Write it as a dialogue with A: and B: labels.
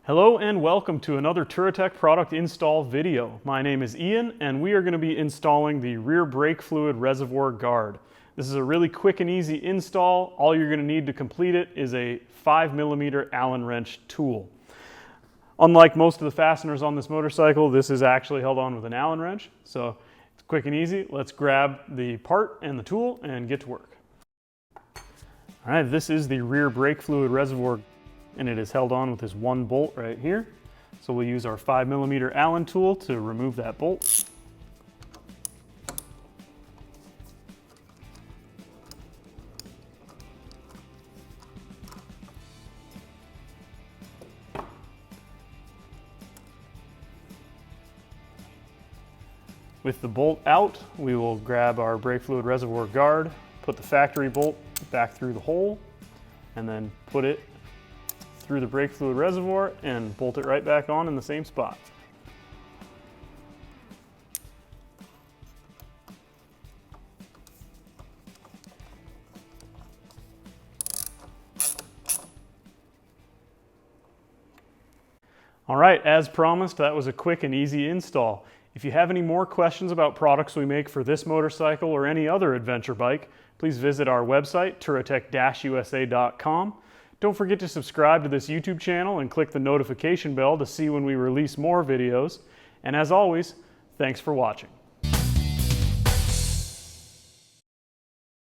A: Hello and welcome to another Touratech product install video. My name is Ian and we are going to be installing the rear brake fluid reservoir guard. This is a really quick and easy install. All you're going to need to complete it is a 5mm Allen wrench tool. Unlike most of the fasteners on this motorcycle, this is actually held on with an Allen wrench. So it's quick and easy. Let's grab the part and the tool and get to work. All right, this is the rear brake fluid reservoir, and it is held on with this one bolt right here. So we'll use our 5mm Allen tool to remove that bolt. With the bolt out, we will grab our brake fluid reservoir guard, put the factory bolt back through the hole, and then put it through the brake fluid reservoir and bolt it right back on in the same spot. All right, as promised, that was a quick and easy install. If you have any more questions about products we make for this motorcycle or any other adventure bike, please visit our website, touratech-usa.com. Don't forget to subscribe to this YouTube channel and click the notification bell to see when we release more videos. And as always, thanks for watching.